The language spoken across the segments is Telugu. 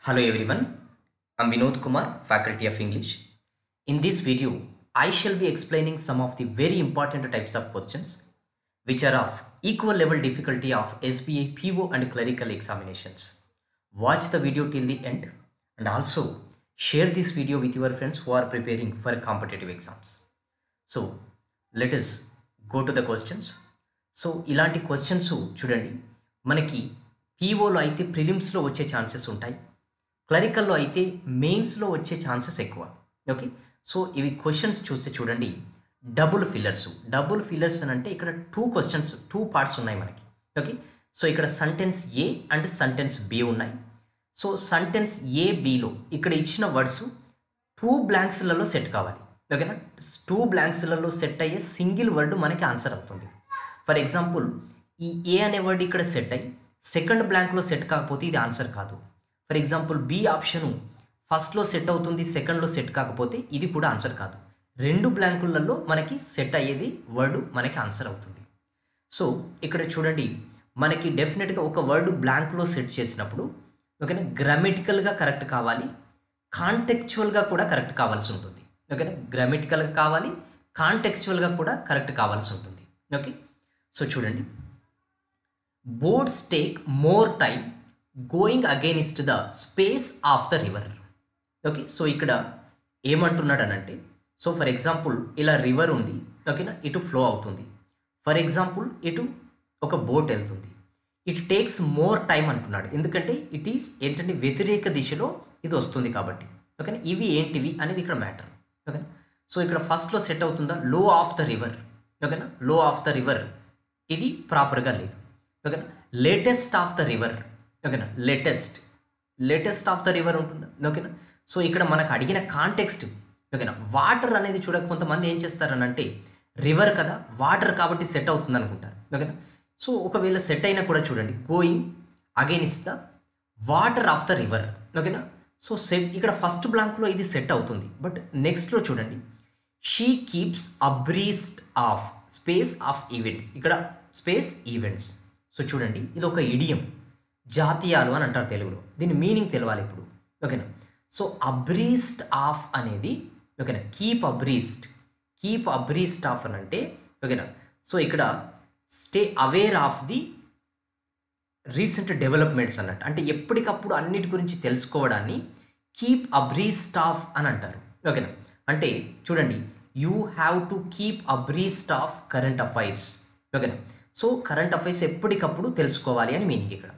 Hello everyone, I'm Vinod Kumar, Faculty of English. In this video, I shall be explaining some of the very important types of questions which are of equal level difficulty of SBA PO and clerical examinations. Watch the video till the end and also share this video with your friends who are preparing for competitive exams. So let us go to the questions. So ఇలాంటి క్వశ్చన్స్ చూడండి, మనకి పీఓలో అయితే ప్రిలిమ్స్లో వచ్చే ఛాన్సెస్ ఉంటాయి, క్లరికల్లో అయితే మెయిన్స్లో వచ్చే ఛాన్సెస్ ఎక్కువ. ఓకే, సో ఇవి క్వశ్చన్స్ చూస్తే చూడండి, డబుల్ ఫిల్లర్స్ అని అంటే ఇక్కడ టూ పార్ట్స్ ఉన్నాయి మనకి. ఓకే, సో ఇక్కడ sentence A and sentence B ఉన్నాయి. సో సెంటెన్స్ ఏ బిలో ఇక్కడ ఇచ్చిన వర్డ్స్ టూ బ్లాంక్స్లలో సెట్ కావాలి. ఓకేనా, టూ బ్లాంక్స్లలో సెట్ అయ్యే సింగిల్ వర్డ్ మనకి ఆన్సర్ అవుతుంది. ఫర్ ఎగ్జాంపుల్, ఈ ఏ అనే వర్డ్ ఇక్కడ సెట్ అయ్యి సెకండ్ బ్లాంక్లో సెట్ కాకపోతే ఇది ఆన్సర్ కాదు. ఫర్ ఎగ్జాంపుల్, బి ఆప్షను ఫస్ట్లో సెట్ అవుతుంది, సెకండ్లో సెట్ కాకపోతే ఇది కూడా ఆన్సర్ కాదు. రెండు బ్లాంకులలో మనకి సెట్ అయ్యేది వర్డ్ మనకి ఆన్సర్ అవుతుంది. సో ఇక్కడ చూడండి, మనకి డెఫినెట్గా ఒక వర్డ్ బ్లాంక్లో సెట్ చేసినప్పుడు ఓకేనా, గ్రామటికల్గా కరెక్ట్ కావాలి, కాంటెక్చువల్గా కూడా కరెక్ట్ కావాల్సి ఉంటుంది. ఓకేనా, గ్రామటికల్గా కావాలి, కాంటెక్చువల్గా కూడా కరెక్ట్ కావాల్సి ఉంటుంది. ఓకే, సో చూడండి, boats take more time going against the space of the river. Okay, so ఇక్కడ ఏమంటున్నాడు అనంటే, సో ఫర్ ఎగ్జాంపుల్ ఇలా రివర్ ఉంది, ఓకేనా, ఇటు ఫ్లో అవుతుంది. ఫర్ ఎగ్జాంపుల్ ఇటు ఒక బోట్ వెళ్తుంది, ఇట్ టేక్స్ మోర్ టైం అంటున్నాడు, ఎందుకంటే ఇట్ ఈస్ ఏంటంటే వ్యతిరేక దిశలో ఇది వస్తుంది కాబట్టి. ఓకేనా, ఇవి ఏంటివి అనేది ఇక్కడ మ్యాటర్. ఓకేనా, సో ఇక్కడ ఫస్ట్లో సెట్ అవుతుందా, లో ఆఫ్ ద రివర్. ఓకేనా, లో ఆఫ్ ద రివర్ ఇది ప్రాపర్గా లేదు. ఓకేనా, లేటెస్ట్ ఆఫ్ ద రివర్. ఓకేనా, లేటెస్ట్ ఆఫ్ ద రివర్ ఉంటుందా. ఓకేనా, సో ఇక్కడ మనకు అడిగిన కాంటెక్స్ట్. ఓకేనా, వాటర్ అనేది చూడక కొంతమంది ఏం చేస్తారనంటే, రివర్ కదా వాటర్ కాబట్టి సెట్ అవుతుంది అనుకుంటారు. ఓకేనా, సో ఒకవేళ సెట్ అయినా కూడా చూడండి, going against the water of the river. ఓకేనా, సో సెట్ ఇక్కడ ఫస్ట్ బ్లాంక్లో ఇది సెట్ అవుతుంది, బట్ నెక్స్ట్లో చూడండి, she keeps abreast of space of events. ఇక్కడ స్పేస్ ఈవెంట్స్. సో చూడండి, ఇది ఒక ఇడియం, జాతీయాలు అని అంటారు తెలుగులో, దీని మీనింగ్ తెలవాలి ఇప్పుడు. ఓకేనా, సో అబ్రీస్ట్ ఆఫ్ అనేది ఓకేనా, కీప్ అబ్రీస్ట్ ఆఫ్ అని అంటే ఓకేనా, సో ఇక్కడ stay aware of the recent developments అన్నట్టు, అంటే ఎప్పటికప్పుడు అన్నిటి గురించి తెలుసుకోవడాన్ని కీప్ అబ్రీస్ట్ ఆఫ్ అని అంటారు. ఓకేనా, అంటే చూడండి, you have to keep abreast of current affairs. ఓకేనా, సో కరెంట్ అఫైర్స్ ఎప్పటికప్పుడు తెలుసుకోవాలి అని మీనింగ్.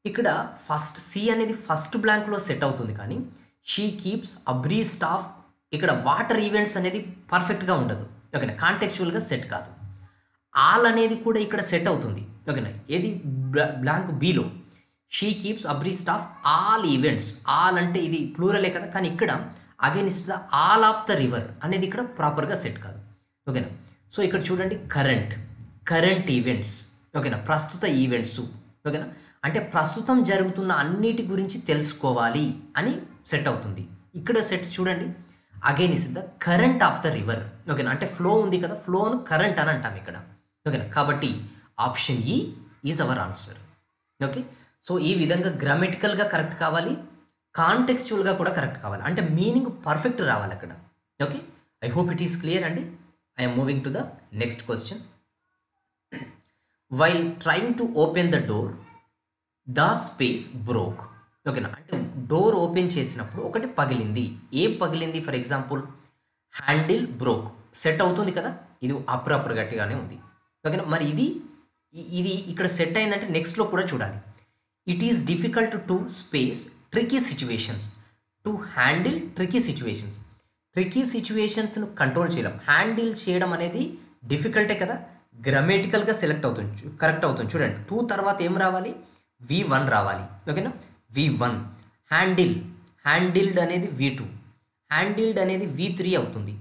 ఇక్కడ ఫస్ట్ సి అనేది ఫస్ట్ బ్లాంక్లో సెట్ అవుతుంది, కానీ షీ కీప్స్ అబ్రీస్ట్ ఆఫ్ ఇక్కడ వాటర్ ఈవెంట్స్ అనేది పర్ఫెక్ట్గా ఉండదు. ఓకేనా, కాంటెక్చువల్గా సెట్ కాదు. ఆల్ అనేది కూడా ఇక్కడ సెట్ అవుతుంది. ఓకేనా, ఏది blank below she keeps abreast of all events. All అంటే ఇది ప్లూరలే కదా, కానీ ఇక్కడ against the all of the river అనేది ఇక్కడ ప్రాపర్గా సెట్ కాదు. ఓకేనా, సో ఇక్కడ చూడండి, కరెంట్ ఈవెంట్స్. ఓకేనా, ప్రస్తుత ఈవెంట్స్. ఓకేనా, అంటే ప్రస్తుతం జరుగుతున్న అన్నిటి గురించి తెలుసుకోవాలి అని సెట్ అవుతుంది. ఇక్కడ సెట్ చూడండి, against the current of the river. ఓకేనా, అంటే ఫ్లో ఉంది కదా, ఫ్లోను కరెంట్ అని అంటాం ఇక్కడ. ఓకేనా, కాబట్టి option E is our answer. Okay, so ఈ విధంగా గ్రామటికల్గా కరెక్ట్ కావాలి, కాంటెక్చువల్గా కూడా కరెక్ట్ కావాలి, అంటే మీనింగ్ పర్ఫెక్ట్ రావాలి అక్కడ. Okay, I hope it is clear అండి. I'm moving to the next question. While trying to open the door the space broke. ఓకేనా, అంటే డోర్ ఓపెన్ చేసినప్పుడు ఒకటి పగిలింది. ఏం పగిలింది? For example, handle broke. Set అవుతుంది కదా, ఇది అప్రాపర్ గట్టిగానే ఉంది. ఓకేనా, మరి ఇది ఇక్కడ సెట్ అయిందంటే నెక్స్ట్లో కూడా చూడాలి. It is difficult to space tricky situations, to handle tricky సిచ్యువేషన్స్ను కంట్రోల్ చేయడం, హ్యాండిల్ చేయడం అనేది డిఫికల్టే కదా, గ్రామటికల్గా సెలెక్ట్ అవుతుంది, కరెక్ట్ అవుతుంది. చూడండి, టూ తర్వాత ఏం రావాలి? V1 రావాలి. ఓకేనా, V1. హ్యాండిల్డ్ అనేది V2, హ్యాండిల్డ్ అనేది V3 అవుతుంది.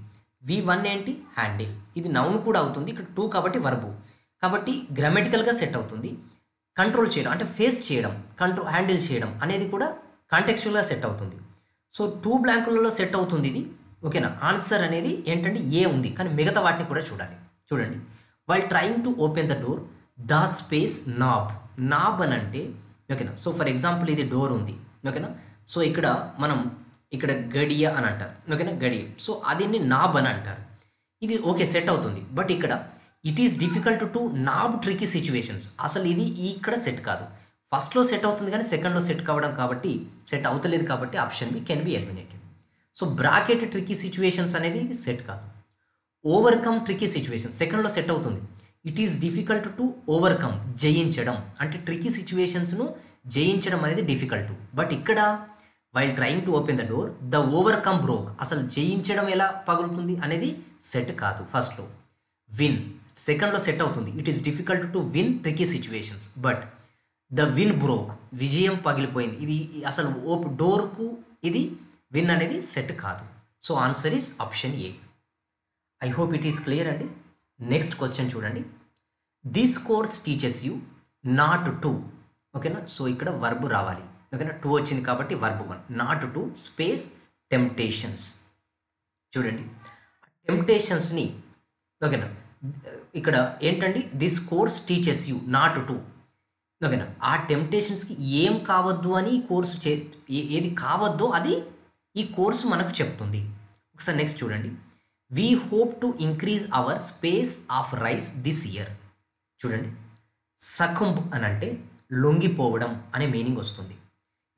V1 ఏంటి? హ్యాండిల్. ఇది నౌన్ కూడా అవుతుంది, ఇక్కడ 2 కాబట్టి వర్బు, కాబట్టి గ్రామటికల్గా సెట్ అవుతుంది. కంట్రోల్ చేయడం అంటే ఫేస్ చేయడం, హ్యాండిల్ చేయడం అనేది కూడా కాంటెక్చువల్గా సెట్ అవుతుంది. సో 2 బ్లాంకులలో సెట్ అవుతుంది ఇది. ఓకేనా, ఆన్సర్ అనేది ఏంటంటే ఏ ఉంది, కానీ మిగతా వాటిని కూడా చూడాలి. చూడండి, while trying to open the door the space knob అని అంటే ఓకేనా, సో ఫర్ ఎగ్జాంపుల్ ఇది డోర్ ఉంది. ఓకేనా, సో ఇక్కడ మనం ఇక్కడ గడియ అని అంటారు, ఓకేనా, గడియ. సో అదిని నాబ్ అని అంటారు. ఇది ఓకే సెట్ అవుతుంది. బట్ ఇక్కడ it is difficult to knob tricky situations. అసలు ఇది ఇక్కడ సెట్ కాదు. ఫస్ట్లో సెట్ అవుతుంది కానీ సెకండ్లో సెట్ కావడం కాబట్టి సెట్ అవుతలేదు కాబట్టి option B can be eliminated. So bracket tricky situations అనేది ఇది సెట్ కాదు. ఓవర్కమ్ ట్రికీ సిచ్యువేషన్ సెకండ్లో సెట్ అవుతుంది. It is difficult to overcome, జయించడం. అంటే ట్రికీ సిచ్యువేషన్స్ను జయించడం అనేది డిఫికల్ట్. బట్ ఇక్కడ while trying to open the door the overcome broke, అసలు జయించడం ఎలా పగులుతుంది అనేది సెట్ కాదు ఫస్ట్లో. విన్ సెకండ్లో సెట్ అవుతుంది. It is difficult to win tricky situations, but the win broke, విజయం పగిలిపోయింది. ఇది అసలు డోర్కు ఇది విన్ అనేది సెట్ కాదు. So answer is option A. I hope it is clear అండి. నెక్స్ట్ క్వశ్చన్ చూడండి. This course teaches you not to, ఓకేనా. సో ఇక్కడ వర్బ్ రావాలి, ఓకేనా. టు వచ్చింది కాబట్టి verb 1. Not to space temptations. చూడండి టెంప్టేషన్స్ని, ఓకేనా. ఇక్కడ ఏంటండి, this course teaches you not to, ఓకేనా. ఆ టెంప్టేషన్స్కి ఏం కావద్దు అని ఈ కోర్సు ఏది కావద్దో అది ఈ కోర్సు మనకు చెప్తుంది. ఒకసారి నెక్స్ట్ చూడండి. We hope to increase hour space of rice this year. చూడండి సకుంబ్ అని అంటే లొంగిపోవడం అనే మీనింగ్ వస్తుంది.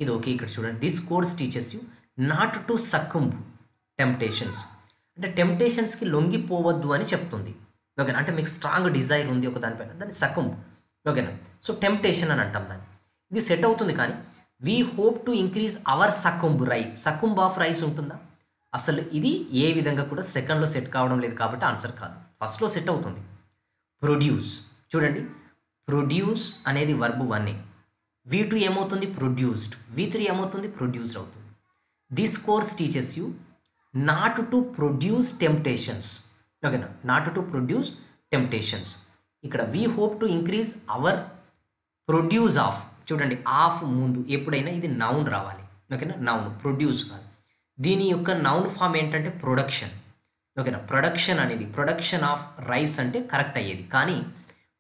ఇది ఓకే. ఇక్కడ చూడండి this course teaches you not to succumb temptations, అంటే టెంప్టేషన్స్కి లొంగిపోవద్దు అని చెప్తుంది, ఓకేనా. అంటే మీకు స్ట్రాంగ్ డిజైర్ ఉంది ఒక దానిపైన, దాన్ని సకుంబ్, ఓకేనా. సో టెంప్టేషన్ అని అంటాం దాన్ని. ఇది సెట్ అవుతుంది కానీ we hope to increase our succumb of rice ఉంటుందా? అసలు ఇది ఏ విధంగా కూడా సెకండ్లో సెట్ కావడం లేదు కాబట్టి ఆన్సర్ కాదు. ఫస్ట్లో సెట్ అవుతుంది. ప్రొడ్యూస్, చూడండి ప్రొడ్యూస్ అనేది వర్బ్ 1. V2 ఏమవుతుంది, ప్రొడ్యూస్డ్. V3 ఏమవుతుంది, ప్రొడ్యూస్డ్ అవుతుంది. This course teaches you not to produce temptations, ఓకేనా. Not to produce temptations. ఇక్కడ we hope to increase our produce of, చూడండి ఆఫ్ ముందు ఎప్పుడైనా ఇది నౌన్ రావాలి, ఓకేనా. నౌన్, ప్రొడ్యూస్ కాదు. దీని యొక్క నౌన్ ఫామ్ ఏంటంటే ప్రొడక్షన్, ఓకేనా. ప్రొడక్షన్ అనేది ప్రొడక్షన్ ఆఫ్ రైస్ అంటే కరెక్ట్ అయ్యేది కానీ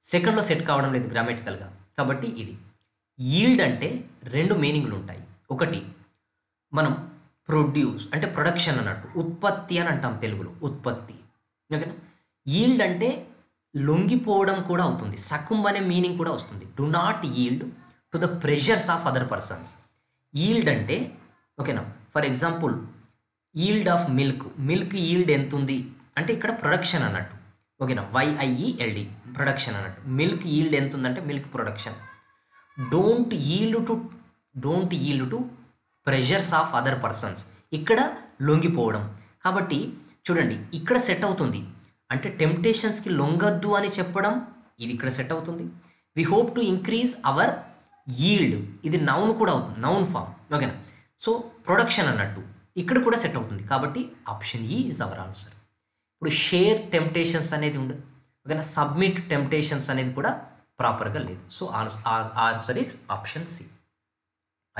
సెకండ్లో సెట్ కావడం లేదు గ్రామటికల్గా కాబట్టి ఇది. ఈల్డ్ అంటే 2 మీనింగ్లు ఉంటాయి. ఒకటి మనం ప్రొడ్యూస్ అంటే ప్రొడక్షన్ అన్నట్టు, ఉత్పత్తి అని అంటాం తెలుగులో, ఉత్పత్తి, ఓకేనా. ఈల్డ్ అంటే లొంగిపోవడం కూడా అవుతుంది. సకుంబ్ అనే మీనింగ్ కూడా వస్తుంది. Do not yield to the pressures of other persons. Yield అంటే, ఓకేనా, for example yield of milk yield ఎంత ఉంది అంటే ఇక్కడ ప్రొడక్షన్ అన్నట్టు, ఓకేనా. YIELD ప్రొడక్షన్ అన్నట్టు. మిల్క్ ఈల్డ్ ఎంత ఉందంటే milk production. Don't yield to pressures of other persons, ఇక్కడ లొంగిపోవడం. కాబట్టి చూడండి ఇక్కడ సెట్ అవుతుంది. అంటే టెంప్టేషన్స్కి లొంగద్దు అని చెప్పడం ఇది ఇక్కడ సెట్ అవుతుంది. We hope to increase our yield, ఇది నౌన్ కూడా అవుతుంది, నౌన్ ఫామ్, ఓకేనా. సో ప్రొడక్షన్ అన్నట్టు ఇక్కడ కూడా సెట్ అవుతుంది కాబట్టి option E is our answer. ఇప్పుడు షేర్ టెంప్టేషన్స్ అనేది ఉండదు, ఓకేనా. సబ్మిట్ టెంప్టేషన్స్ అనేది కూడా ప్రాపర్గా లేదు. So answer is option C.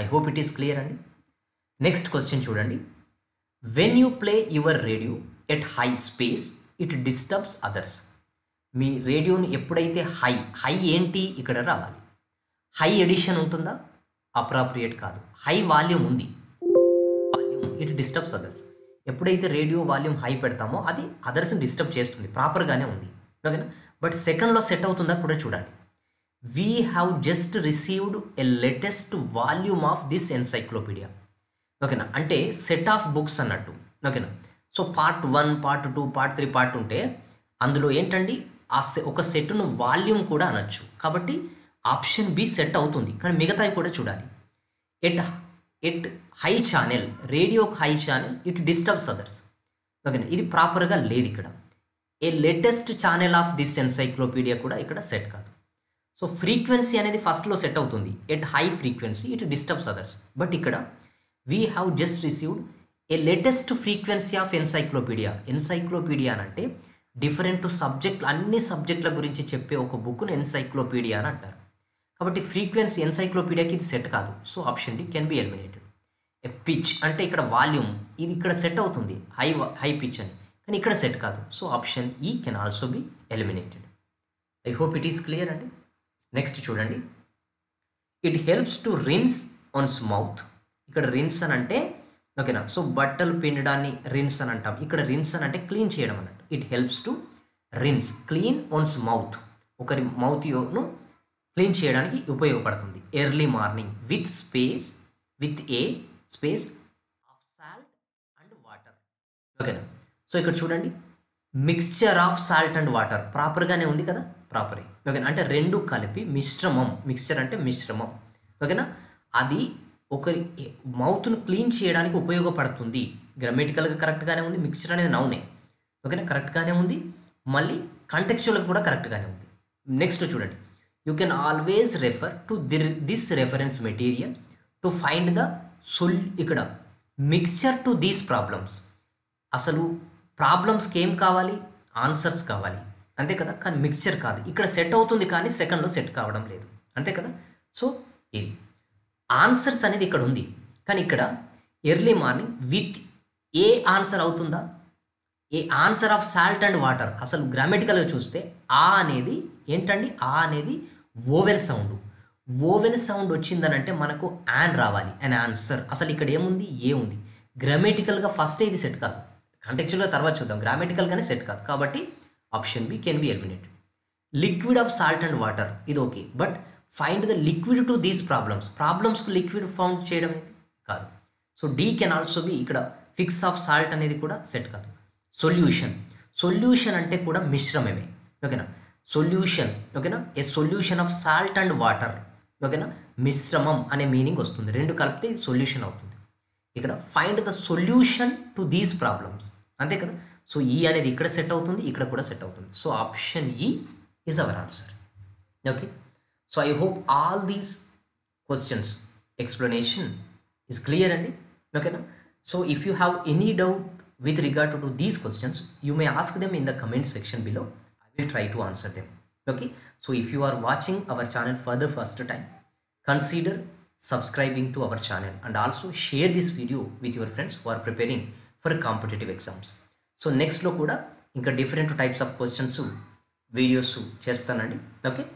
I hope it is clear అండి. నెక్స్ట్ క్వశ్చన్ చూడండి. When you play your radio at high space it disturbs others. మీ రేడియోని ఎప్పుడైతే హై ఏంటి ఇక్కడ రావాలి. హై ఎడిషన్ ఉంటుందా, అప్రాప్రియేట్ కాదు. హై వాల్యూమ్ ఉంది, వాల్యూమ్ ఇట్ డిస్టర్బ్స్ అదర్స్. ఎప్పుడైతే రేడియో వాల్యూమ్ హై పెడతామో అది అదర్స్ని డిస్టర్బ్ చేస్తుంది, ప్రాపర్గానే ఉంది, ఓకేనా. బట్ సెకండ్లో సెట్ అవుతుందా కూడా చూడండి. We have just received a latest volume of this encyclopaedia, ఓకేనా. అంటే సెట్ ఆఫ్ బుక్స్ అన్నట్టు, ఓకేనా. So part 1, part 2, part 3 part ఉంటే అందులో ఏంటండి ఒక సెట్ను వాల్యూమ్ కూడా అనొచ్చు. కాబట్టి ఆప్షన్ బి సెట్ అవుతుంది కానీ మిగతావి కూడా చూడాలి. At high channel, radio high channel it disturbs others, ఓకేనా. ఇది ప్రాపర్గా లేదు ఇక్కడ. A latest channel of this encyclopedia కూడా ఇక్కడ సెట్ కాదు. సో ఫ్రీక్వెన్సీ అనేది ఫస్ట్లో సెట్ అవుతుంది. At high frequency it disturbs others. But ఇక్కడ we have just received a latest frequency of encyclopedia. Encyclopedia అని అంటే డిఫరెంట్ సబ్జెక్టులు, అన్ని సబ్జెక్టుల గురించి చెప్పే ఒక బుక్ను ఎన్సైక్లోపీడియా అని అంటారు. కాబట్టి ఫ్రీక్వెన్సీ ఎన్సైక్లోపీడియాకి ఇది సెట్ కాదు. So option D can be eliminated. A pitch అంటే ఇక్కడ వాల్యూమ్, ఇది ఇక్కడ సెట్ అవుతుంది హై పిచ్ అని, కానీ ఇక్కడ సెట్ కాదు. So option E can also be eliminated. I hope it is clear అండి. నెక్స్ట్ చూడండి. It helps to rinse one's mouth. ఇక్కడ రిన్స్ అని అంటే ఓకేనా. సో బట్టలు పిండడాన్ని రిన్స్ అని అంటాం. ఇక్కడ రిన్స్ అని అంటే క్లీన్ చేయడం అన్నట్టు. It helps to rinse clean one's mouth, ఒకరి మౌత్ ను క్లీన్ చేయడానికి ఉపయోగపడుతుంది. Early morning with a space of salt and water ఓకేనా. సో ఇక్కడ చూడండి mixture of salt and water ప్రాపర్గానే ఉంది కదా, ప్రాపరే ఓకేనా. అంటే రెండు కలిపి మిశ్రమం, మిక్స్చర్ అంటే మిశ్రమం ఓకేనా. అది ఒకరి మౌత్ను క్లీన్ చేయడానికి ఉపయోగపడుతుంది. గ్రామటికల్గా కరెక్ట్గానే ఉంది, మిక్స్చర్ అనేది నౌనే ఓకేనా, కరెక్ట్గానే ఉంది. మళ్ళీ కంటెక్చువల్గా కూడా కరెక్ట్గానే ఉంది. నెక్స్ట్ చూడండి, you can always refer to this reference material to find the ఇక్కడ మిక్స్చర్ టు దీస్ ప్రాబ్లమ్స్. అసలు ప్రాబ్లమ్స్కి ఏం కావాలి, ఆన్సర్స్ కావాలి అంతే కదా, కానీ మిక్స్చర్ కాదు. ఇక్కడ సెట్ అవుతుంది కానీ సెకండ్లో సెట్ కావడం లేదు అంతే కదా. సో ఇది ఆన్సర్స్ అనేది ఇక్కడ ఉంది, కానీ ఇక్కడ early morning with a answer అవుతుందా, a answer of salt and water. అసలు గ్రామటికల్గా చూస్తే ఆ అనేది ఏంటండి, ఆ అనేది వోవెల్ సౌండ్. వోవెల్ సౌండ్ వచ్చిందని అంటే మనకు యాన్ రావాలి, అన్ ఆన్సర్. అసలు ఇక్కడ ఏముంది, ఏ ఉంది. గ్రామటికల్గా ఫస్ట్ ఇది సెట్ కాదు, కాంటెక్చువల్గా తర్వాత చూద్దాం. గ్రామటికల్గానే సెట్ కాదు కాబట్టి option B can be eliminated. Liquid of salt and water ఇది okay, but find the liquid to these ప్రాబ్లమ్స్కు లిక్విడ్ ఫౌండ్ చేయడం అనేది కాదు. So D can also be. ఇక్కడ ఫిక్స్ ఆఫ్ సాల్ట్ అనేది కూడా సెట్ కాదు. సొల్యూషన్ అంటే కూడా మిశ్రమమే ఓకేనా. సొల్యూషన్ ఓకేనా, a solution of salt and water ఓకేనా, మిశ్రమం అనే మీనింగ్ వస్తుంది. రెండు కలిపితే ఇది సొల్యూషన్ అవుతుంది. ఇక్కడ find the solution to these problems అంతే కదా. సో ఈ అనేది ఇక్కడ సెట్ అవుతుంది, ఇక్కడ కూడా సెట్ అవుతుంది. So option E is our answer okay. So I hope all these questions explanation is clear అండి ఓకేనా. So if you have any doubt with regard to these questions, you may ask them in the comment section below. I will try to answer them okay. So if you are watching our channel for the first time, consider subscribing to our channel and also share this video with your friends who are preparing for competitive exams. So next lo kuda inka different types of questions videos chestanandi okay.